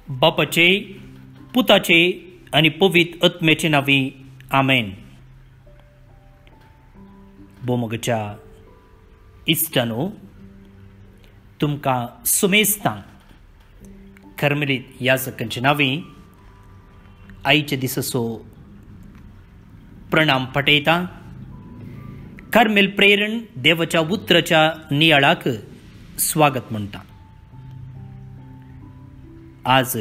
बापाचे, पुताचे आणि पवित्र आत्म्याचे नावी आमेन. बोमगच्या इश्टानो, तुमकां सुमेस्तां कर्मेलीत याजकांचे नावी आयचे दिसाचो प्रणाम पटयता. कार्मेल प्रेरण देवाच्या उतराच्या नियाळाक स्वागत म्हणटा. आज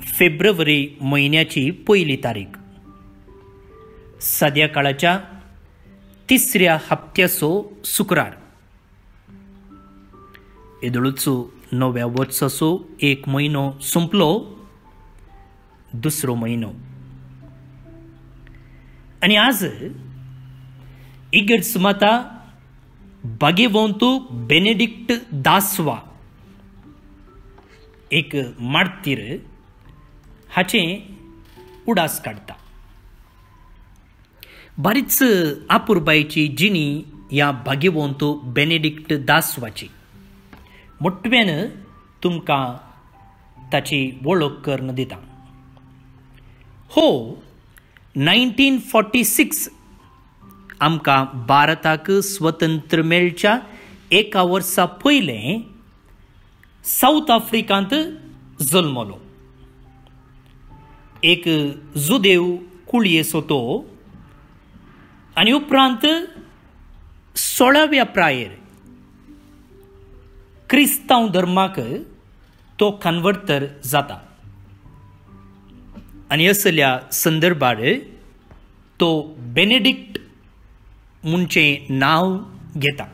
फेब्रुवारी म्हयन्याची पहिली तारीख. सद्या काळाच्या तिसऱ्या हप्त्याचो शुक्रार. येदळूचो नव्या वर्साचो एक म्हयनो संपलो, दुसरो म्हयनो. आणि आज इगर्ज माता भाग्यवंतू बेनेडिक्ट 10वा एक मार्तीर हाचे उडास काडटा. बरीच आपुरबायेची जिणी ह्या भाग्यवंतू बेनेडिक्ट 10वाची. मोठ्यान तुमकां ताची वळख करून दिता. हो, 1946 आमकां भारताक स्वतंत्र मेळच्या एका वर्सा पयलें साऊथ आफ्रिकांत जल्मलो. एक जुदेव कुळयेचो तो, आनी उपरांत 16व्या प्रायेर क्रिस्तांव धर्माक तो कन्वर्टर जाता. आनी असल्या संदर्भार तो बेनेडिक्ट म्हणचे नाव घेता.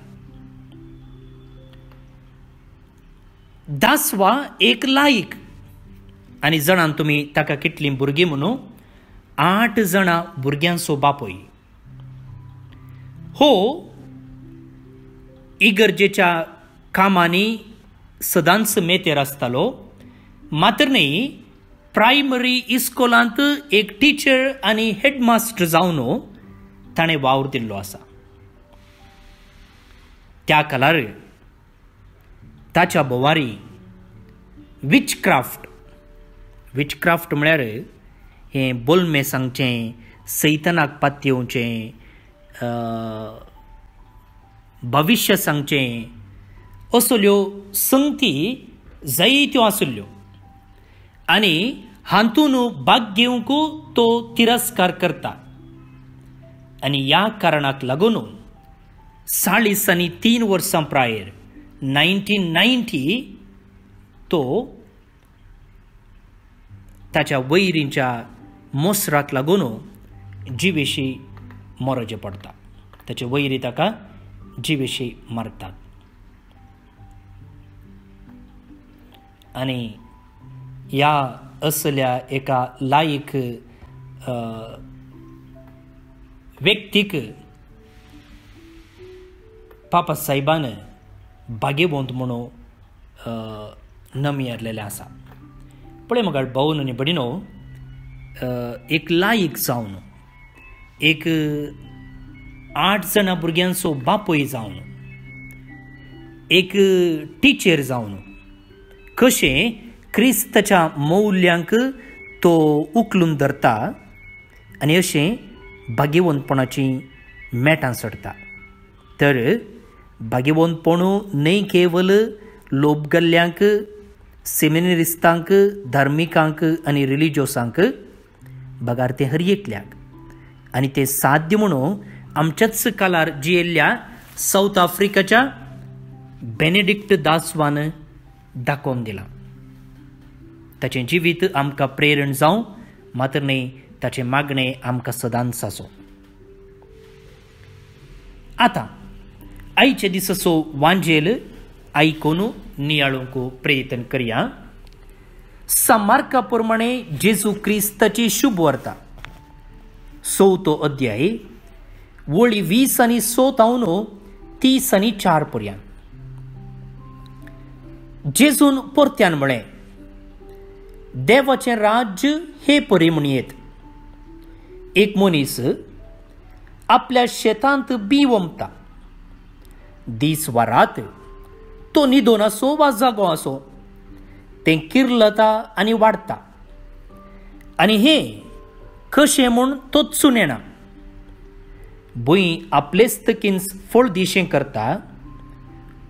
10वा एक लायक. आनी जाणां तुमी ताका कितलीं भुरगीं म्हणून 8 जाणां भुरग्यांचो बापोय. हो, इगर्जेच्या कामांनी सदांच मेतेर आसतालो. मात्र न्ही, प्रायमरी इस्कोलांत एक टिचर आनी हेडमास्टर जावन ताणें वावर दिल्लो आसा. त्या काळार ताच्या बोवारी विचक्राफ्ट म्हळ्यार हें बोलमें सांगचें, सैतानाक पातयेवचें, भविश्य सांगचें, असल्यो संगती जायत्यो आसल्यो. आनी हातून भाग घेवंक तो तिरस्कार करता. आनी ह्या कारणाक लागून 40 आनी 3 वर्सां प्रायर 1990 तो ताच्या वैरींच्या मोसराक लागून जिवेशी मरचें पडटा. ताचे वैरी ताका जिवेशी मारतात. आनी ह्या असल्या एका लायक व्यक्तीक पापा साहेबान भाग्यवंत म्हणून नमियरलेले आसा. पळय म्हाका भाऊन आनी भयणीनो, एक लायक जावन, एक 8 जाणां भुरग्यांचो बापूय जावन, एक टिचर जावन कशें क्रिस्ताच्या मौल्यांक तो उखलून धरता आनी अशें भाग्यवंतपणाची मेटां सडटा. तर भाग्यवंतपणू न्हय केवल लोबगल्ल्यांक, सेमिनरिस्तांक, धार्मिकांक आनी रिलिजियोसांक, बगार तें हर एकल्याक. आनी तें साध्य म्हणून आमच्याच काळार जियेल्ल्या साऊथ आफ्रिकाच्या बेनेडिक्ट 10वान दाखोवन दिलां. ताचें जिवीत आमकां प्रेरण जावं, मात्र न्ही ताचें मागणें आमकां सदांच आसूं. आतां आयचे दिसाचो वांजेल आयकून नियाळूंक प्रयत्न करया. समार्का प्रमाणे जेजू क्रिस्ताची शुभ वार्ता 6 अध्याय वळी 20 आनी 6 तावन 30 आनी 4 पर्यंत. जेजून परत्यान म्हळें, देवाचें राज्य हे परी म्हणयेत. एक मनीस आपल्या शेतांत बी वमता. दीस वा रात तो न्हिदोन आसो वा जागो आसो, तें किर्लता आनी वाडटा. आनी हें कशें म्हूण तोचून येना. भुंय आपलेच तकीन फळ दिशें करता.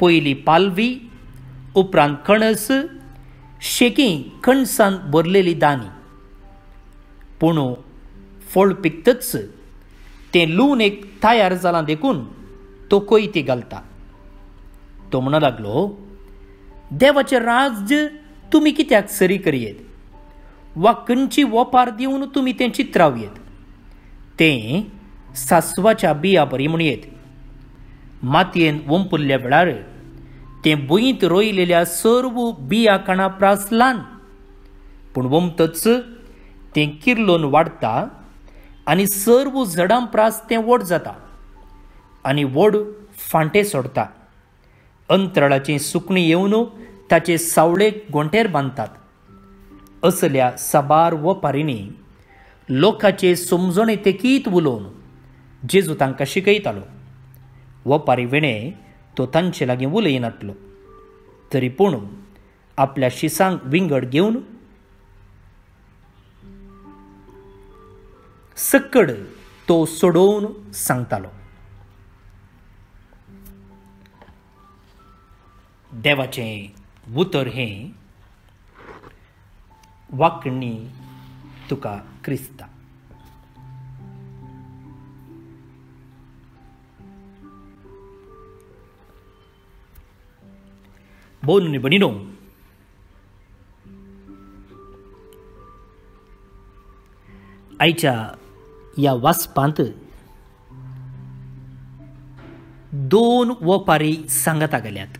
पयलीं पालवी, उपरांत कणस, शेकी कणसांत भरलेली दानी. पूण फळ पिकतच तें लून एक तयार जालां देखून तो कोयती घालता. तो म्हणूं लागलो, देवाचें राज्य तुमी कित्याक सरी करयेत, वा खंयची वोपार दिवन तुमी तें चित्रावयेत. तें सासवाच्या बिया बरी म्हणयेत. मातयेन वंपुल्ल्या वेळार तें भुंयत रोयलेल्या सर्व बिया काणा प्रास ल्हान, पूण वमतच तें किर्लोन वाडटा आनी सर्व झाडां प्रास तें व्हड जाता आनी व्हड फांटे सोडता. अंतराळाची सुकणीं येवन ताचे सावळेक गोंठेर बांदतात. असल्या साबार वपारींनी लोकांचे समजणे तेकीत उलोवन जेजू तांकां शिकयतालो. वपारी विणे तो तांचे लागीं उलयनातलो. तरी पूण आपल्या शिसांक विंगड घेवन सकड तो सोडोवन सांगतालो. देवाचें उतर हें, वाकणी तुका क्रिस्ता. बोन बनिनो, आयच्या ह्या वाचपांत दोन वपारी सांगता गेल्यात.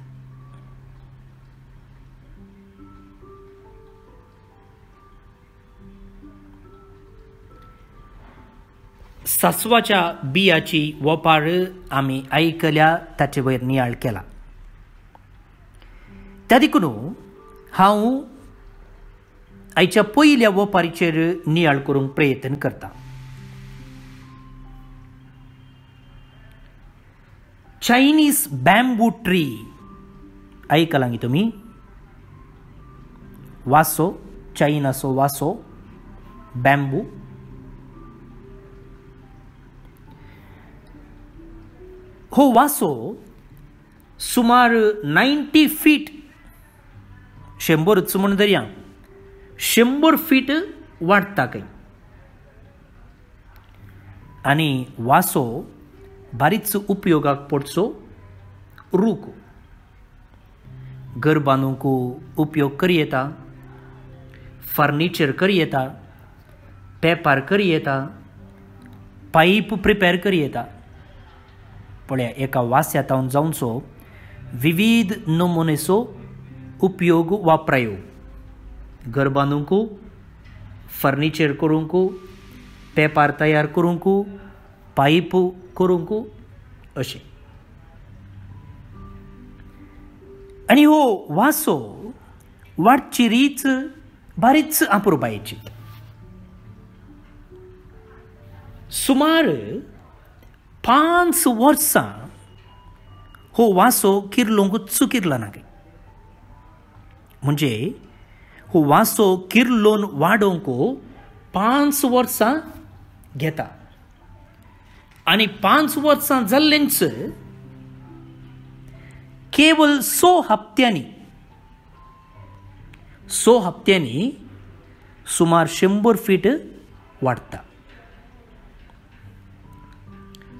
सासवाच्या बियाची वपार आमी आयकल्या, ताचे वयर नियाळ केला. त्या देखून हांव आयच्या पयल्या वपारीचेर नियाळ करूंक प्रयत्न करता. चायनीज बॅम्बू ट्री आयकलां गी तुमी? वासो, चायनाचो वासो, बॅम्बू. हो वासो सुमार 90 फीट, 100च म्हण धरया, 100 फीट वाडटा खंय. आनी वासो बारीच उपयोगाक पडचो रूख. घर बांदूंक उपयोग करी येता, फर्निचर करी येता, पेपर करी येता, पाईप प्रिपेर करी येता. पळया, एका वास्यातावन जावचो विविध नमुनेचो उपयोग वा प्रयोग. घर बांदूंक, फर्निचर करूंक, पेपर तयार करूंक, पाईप करूंक अशें. आनी हो वासो वाडची रीत बारीच अपुरबायेची. सुमार 5 वर्सां हो वासो किर्लोंगूच किर्ला ना. म्हणजे हो वासो किर्लोन वाडोवंक 5 वर्सां घेता. आनी 5 वर्सां जाल्लेंच केवळ 6 हप्त्यांनी सुमार 100 फीट वाडटा.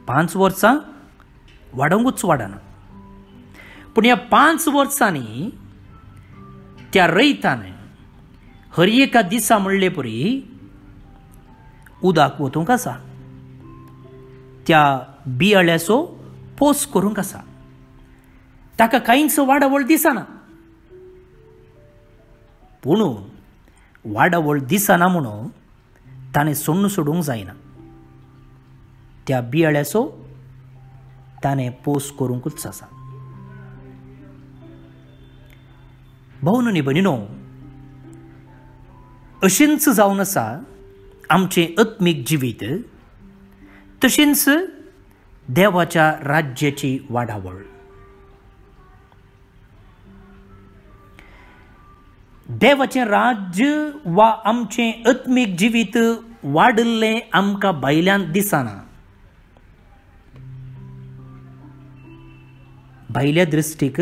5 वर्सां वाडोवंकूच वाडना. पूण ह्या 5 वर्सांनी त्या रैतान हर एका दिसा म्हणले परी उदक वतूंक आसा, त्या बियाळ्याचो पोस करूंक आसा. ताका कांयच वाडवळ दिसना. पूण वाडवळ दिसना म्हणून ताणें सोडूंक जायना. त्या बियाळ्याचो ताणें पोस करूंकूच आसा. भावन आनी भयणीनो, अशेंच जावन आसा आमचें आत्मीक जिवीत, तशेंच देवाच्या राज्याची वाडावळ. देवाचें राज्य वा आमचें आत्मीक जिवीत वाडल्लें आमकां भायल्यान दिसना. भायल्या दृश्टीक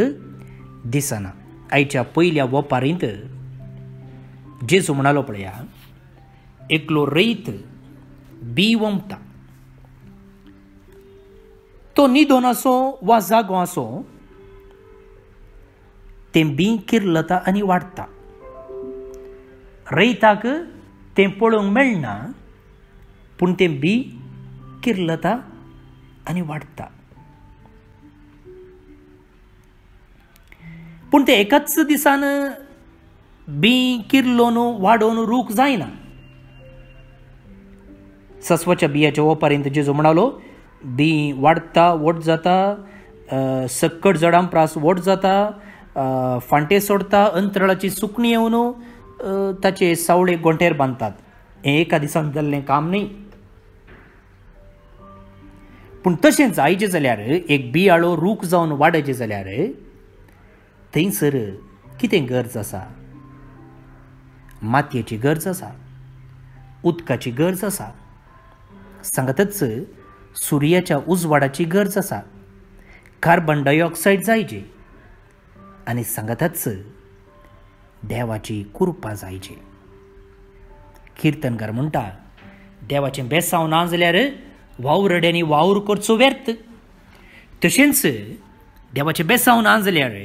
दिसना. आयच्या पयल्या वपारींत जेजू म्हणालो पळया, एकलो रैत बी वमता. तो न्हिदोन आसो वा जागो आसो, तें बी किर्लता आनी वाडटा. रैताक तें पळोवंक मेळना, पूण तें बी किर्लता आनी वाडटा. पूण तें एकाच दिसान बी किर्लोन वाडोवन रूख जायना. सस्वाच्या बियाच्या ओपारींत जेजू म्हणालो, बी वाडटा, व्हड जाता, सक्कट जडां प्रास व्हड जाता, फांटे सोडता, अंतराळाची सुकणी येवन ताचे सावळे गोंठेर बांदतात. हें एका दिसान जाल्लें काम न्ही. पूण तशें जायचें जाल्यार, एक बियाळो रूख जावन वाडचें जाल्यार थंयसर कितें गरज आसा? मातयेची गरज आसा, उदकाची गरज आसा, सांगतच सुर्याच्या उजवाडाची गरज आसा, कार्बन डायऑक्सायड जायचे, आनी सांगतच देवाची कृपा जायची. किर्तनकार म्हणटा, देवाचें बेसांव ना जाल्यार वावरड्यांनी वावर करचो व्यर्थ. तशेंच देवाचें बेसांव ना जाल्यार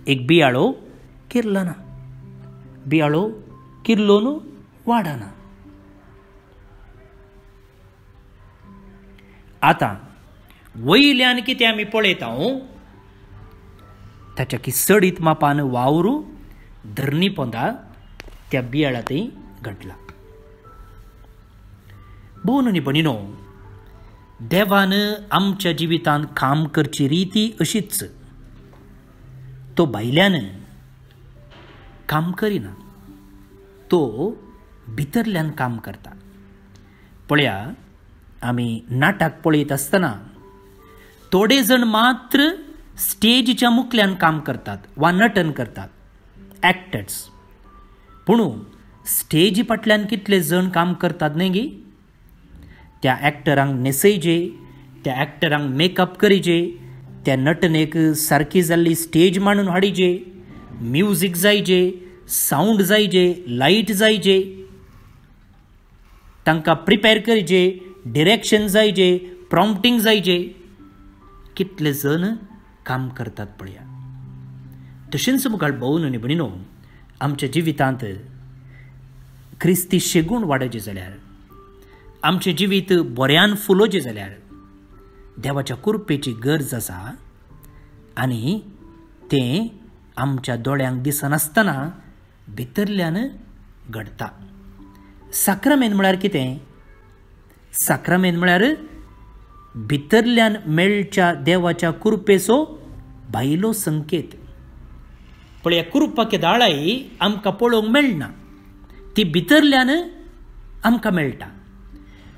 एक बियाळो किर्लना, बियाळो किर्लोन वाडना. आतां वयल्यान कितें आमी पळयता, ताच्या की सडीत मापान वावरू धरणी पोंदा त्या बियाळांतय घडला. भोव न्ही भणिनो, देवान आमच्या जिवितांत काम करची रिती अशीच. तो भायल्यान काम करिना, तो भितरल्यान काम करता. पळया, आमी नाटक पळयत आसतना थोडे जण मात्र स्टेजीच्या मुखल्यान काम करतात वा नटन करतात, एक्टर्स. पूण स्टेजी फाटल्यान कितले जण काम करतात न्ही गी. त्या एक्टरांक न्हेसयचे, त्या एक्टरांक मेकअप करीचे, त्या नटनेक सारकी जाल्ली स्टेज मांडून हाडीचे, म्युजीक जायचे, साऊंड जायचे, लायट जायचे, तांकां प्रिपेर करचे, डिरेक्शन जायचे, प्रॉम्प्टिंग जायचे. कितले जण काम करतात पळया. तशेंच मुखार भोव न्ही भणिनो, आमच्या जिवितांत क्रिस्ती शेगूण वाडचे जाल्यार, आमचें जिवीत बऱ्यान फुलोवचें जाल्यार देवाच्या कृपेची गरज आसा. आनी तें आमच्या दोळ्यांक दिसनासतना भितरल्यान घडटा. साक्रामेंत म्हळ्यार कितें? साक्रामेंत म्हळ्यार भितरल्यान मेळच्या देवाच्या कृपेचो भायलो संकेत. पळया, कृपा केदाळाय आमकां पळोवंक मेळना, ती भितरल्यान आमकां मेळटा.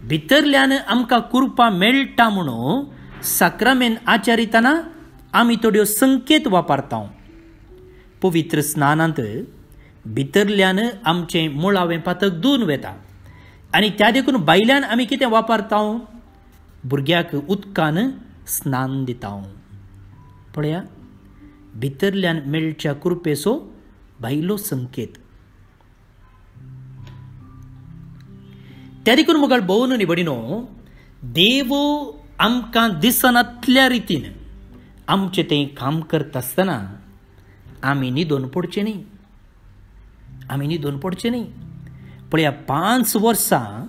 भितरल्यान आमकां कृपा मेळटा म्हणून साक्रामेंत आचारितना आमी थोड्यो संकेत वापरता. पवित्र स्नानांत भितरल्यान आमचें मुळावें पातक धुवन वेता, आनी त्या देखून भायल्यान आमी कितें वापरता? भुरग्याक उदकान स्नान दिता. पळया, भितरल्यान मेळच्या कृपेचो भायलो संकेत. त्या देखून मुखार भोव न्ही भणिनो, देव आमकां दिसनातल्या रितीन आमचें तें काम करता आसतना आमी न्हिदोन पडचें न्ही. आमी न्हिदोन पडचें न्ही. पळया, 5 वर्सां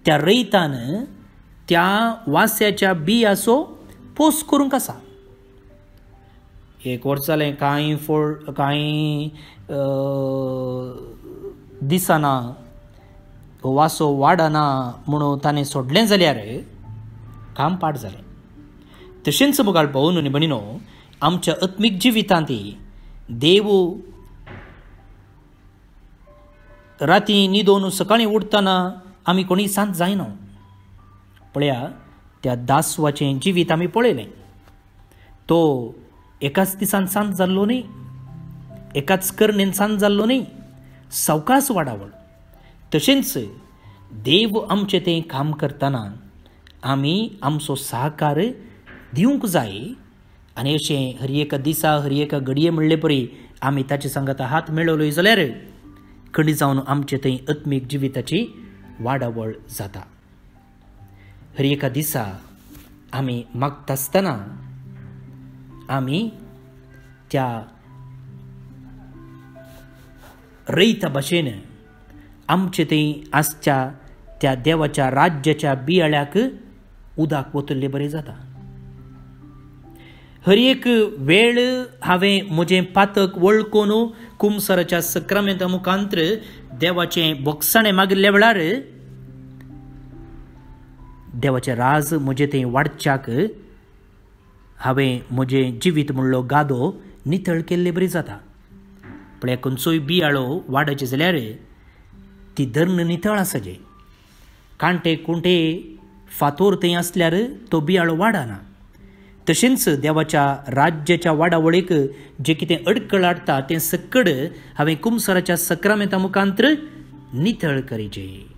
त्या रैतान त्या वास्याच्या बियाचो पोस करूंक आसा. 1 वर्स जालें, कांय दिसना, वासो वाडना म्हणून ताणें सोडलें जाल्यार काम पाड जालें. तशेंच मुखार भोव न्ही भणिनो, आमच्या आत्मीक जिवितांत देव राती न्हिदोन सकाळीं उठतना आमी कोणी सांत जायना. पळया, त्या दासवाचें जिवीत आमी पळयलें. तो एकाच दिसान सांत जाल्लो न्ही, एकाच करणेन सांत जाल्लो न्ही. सावकास वाडावळ. तशेंच देव आमचें तें काम करतना आमी आमचो सहकार दिवंक जाय. आनी अशें हर एका दिसा हर एका घडये म्हणले परी आमी ताचे सांगात हात मेळयलो जाल्यार खंडी जावन आमचे थंय आत्मीक जिविताची वाडावळ जाता. हर एका दिसा आमी मागता आसतना आमी त्या रयता भाशेन आमचे थंय आसच्या त्या देवाच्या राज्याच्या बियाळ्याक उदक वतल्ले बरें जाता. हर एक वेळ हांवें म्हजें पातक वळखून कुमसाराच्या सक्रामेंता मुखांत्र देवाचें बोगसाणें मागिल्ल्या वेळार देवाचें राज म्हजें थंय वाडच्याक हांवें म्हजें जिवीत म्हणलो गादो नितळ केल्ले बरी जाता. पण खंयचोय बियाळो वाडचे जाल्यार ती धर्ण नितळ आसचे. कांटे कुंटे फातोर थंय आसल्यार तो बियाळो वाडना. तशेंच देवाच्या राज्याच्या वाडावळीक जें कितें अडखळ हाडटा तें सकड हांवें कुमसाराच्या सक्रामेंता मुखांत्र नितळ करचें.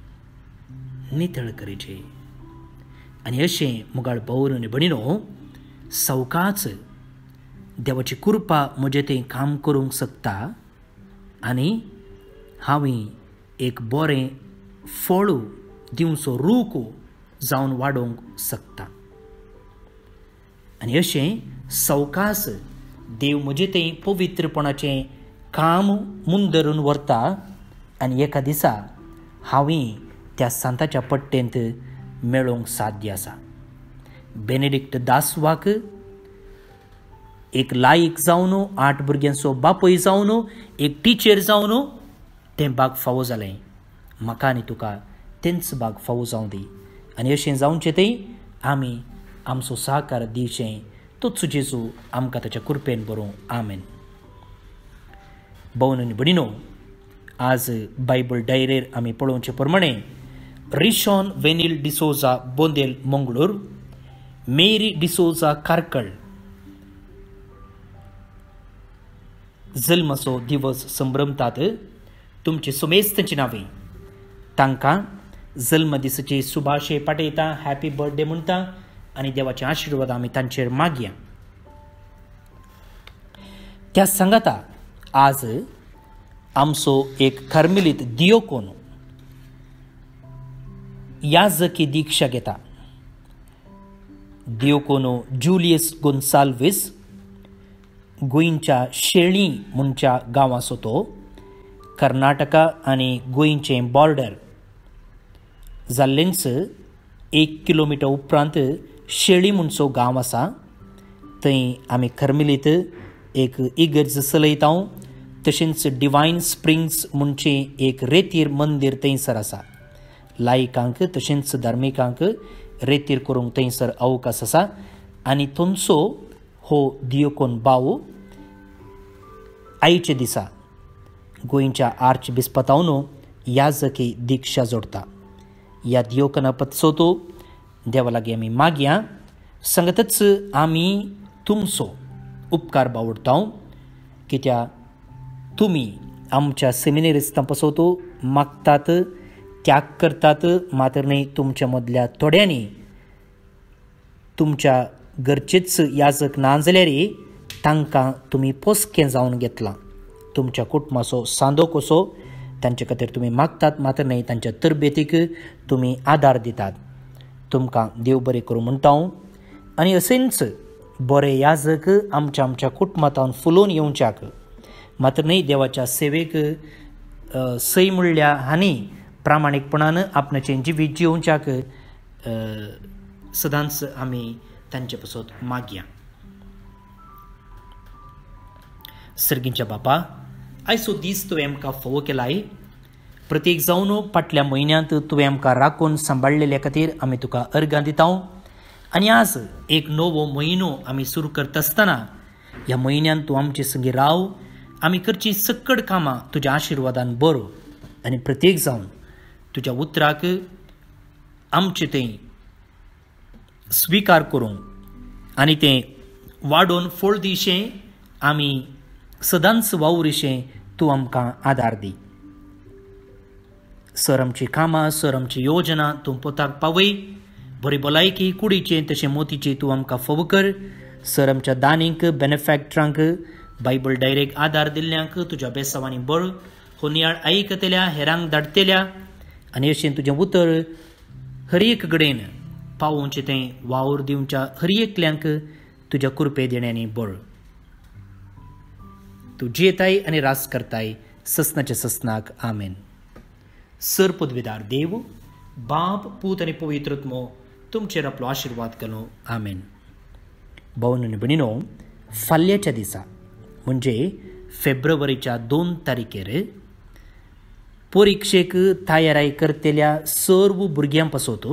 आनी अशें मुगाळ भाव आनी भयणीनो, सावकाच देवाची कृपा म्हजें तें काम करूंक शकता आनी हांवें एक बरें फळ दिवचो रूख जावन वाडोवंक शकता. आनी अशें सावकास देव म्हजें तें पवित्रपणाचें काम मुंदरून व्हरता आनी एका दिसा हांवें त्या सांताच्या पट्टेंत मेळोवंक साध्य आसा. बेनेडिक्ट दासवाक एक लायक जावन 8 भुरग्यांचो बापूय जावन एक टिचर जावन तें भाग फावो जालें. म्हाका आनी तुका तेंच भाग फावो जावं दी. आनी अशें जावचें थंय आमी आमचो सहकार दिवचें. तोच जेजू आमकां ताच्या कृपेन बरों. आमेन. भाव आनी भयणीनो, आज बायबल डायरेर आमी पळोवचे प्रमाणे रिशॉन वेनिल डिसोजा बोंदेल मंगळूर, मेरी डिसोजा कारकळ जल्माचो दिवस संभ्रमतात. तुमचे समेस्तांची नांवें तांकां जल्म दिसाची शुभाशय पाठयता, हॅपी बर्थडे म्हणटा आनी देवाचे आशिर्वाद आमी तांचेर मागया. त्या सांगाता आज आमचो एक कार्मेलीत दियोकोन याजकी दिक्षा घेता. दियोकोनो जुलियस गोन्साल्वीस गोंयच्या शेळी म्हणच्या गांवाचो तो. कर्नाटका आनी गोंयचें बॉर्डर जाल्लेंच 1 किलोमिटर उपरांत शेळी म्हणचो गांव आसा. थंय आमी कार्मेलीत एक इगर्ज चलयता. तशेंच डिवायन स्प्रिंग्स म्हणचें एक रेतीर मंदीर थंयसर आसा. लायकांक तशेंच धार्मिकांक रेतीर करूंक थंयसर अवकाश आसा. आनी थंयचो हो दियोकोन भाव आयच्या दिसा गोंयच्या आर्च बिस्पतावन याजकी दिक्षा जोडटा. ह्या दियोकोना पत्सोतो देवा लागीं आमी मागया. सांगतच आमी तुमचो उपकार बावडटा, कित्याक तुमी आमच्या सेमिनेरिस्तां पसोतो मागतात, त्याग करतात, मात्र न्ही तुमच्या मदल्या थोड्यांनी तुमच्या घरचेच याजक ना जाल्यार तांकां तुमी पोसकें जावन घेतलां. तुमच्या कुटुंबाचो सांदो कसो तांचे खातीर तुमी मागतात, मात्र न्ही तांच्या तरबेतीक तुमी आदार दितात. तुमकां देव बरें करूं म्हणटा. आनी अशेंच बरे याजक आमच्या कुटुंबांत फुलोवन येवच्याक, मात्र न्ही देवाच्या सेवेक सय म्हणल्या आनी प्रामाणीकपणान आपणाचें जिवीत जिवच्याक सदांच आमी तांचे पासून मागया. सर्गींच्या बापा, आयचो दीस तुवें आमकां फोव केलाय. प्रत्येक जावन फाटल्या म्हयन्यांत तुवें आमकां राखून सांबाळलेल्या खातीर आमी तुका अर्गां दिता. आनी आज एक नवो म्हयनो आमी सुरू करता आसतना ह्या म्हयन्यांत तूं आमचे संगी राव. आमी करची सकड कामां तुज्या आशिर्वादान बरो आनी प्रत्येक जावन तुज्या उतराक आमचे तें स्विकार करूं आनी तें वाडोवन फळ दिशें आमी सदांच वावुरिशें तूं आमकां आदार दी. सर आमची कामां, सर आमची योजना तूं पोताक पावय. बरी भलायकी कुडीचें तशें मोतीचें तूं आमकां फावो कर. सर आमच्या दानींक, बेनिफॅक्टरांक, बायबल डायरेक्ट आदार दिल्ल्यांक तुज्या बेसांवांनी बळ. होनयाळ आयकतल्या, हेरांक धाडटल्या आनी अशें तुजें उतर हर एक कडेन पावोवचें तें वावर दिवच्या हर एकल्यांक तुज्या कृपे देण्यानी बळ. तूं जियेताय आनी रास करताय ससनाच्या ससनाक. आमेन. सर पदवीदार देव, बाप, पूत आनी पवित्रत्मो तुमचेर आपलो आशिर्वाद घालो. आमेन. भावन आनी भयणीनो, फाल्यांच्या दिसा म्हणजे फेब्रुवारीच्या 2 तारखेर परिक्षेक तयाराय करतेल्या सर्व भुरग्यां पासत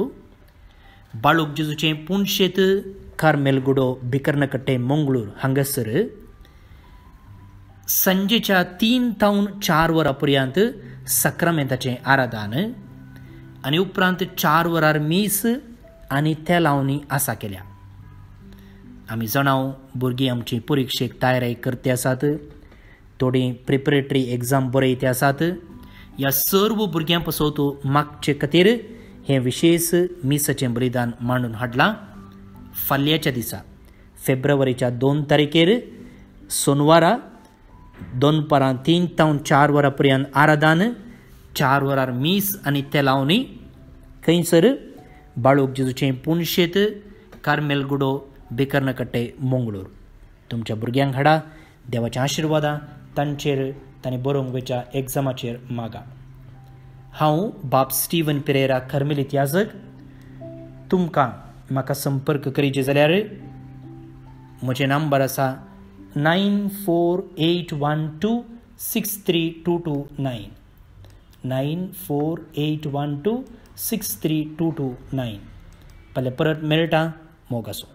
बाळूक जेजूचें पुणशेत कार्मेलगुडो बिकर्णकट्टे मंगळूर हांगासर संजेच्या 3 तावन 4 वरां पर्यंत सक्रामेंताचें आराधन आनी उपरांत 4 वरार मीस आनी त्या लावणी आसा केल्या. आमी जाणाव भुरगीं आमची परिक्षेक तयारी करते आसात. थोडीं प्रिपरेटरी एग्जाम बरयते आसात. ह्या सर्व भुरग्यां पासत मागचे खातीर हें विशेष मिसाचें बलिदान मांडून हाडलां. फाल्यांच्या दिसा फेब्रुवारीच्या 2 तारखेर सोनवारा दनपारां 3 तावन 4 वरां पर्यंत आराधन, 4 वरार मीस आनी ते लावणी खंयसर बाळूक जेजूचें पुणशेत कार्मेलगुडो बिकर्णकट्टे मंगळूर. तुमच्या भुरग्यांक हाडा. देवाचें आशिर्वादा तांचेर तांणी बरोवंक वेच्या एग्जामाचेर मागा. हांव बाब स्टीवन पेरेरा कार्मेलीत याजक. तुमकां म्हाका संपर्क करीचे जाल्यार म्हजें नंबर आसा 9481263229 9481263229. फाल्यां परत मेळटा. मोग आसूं.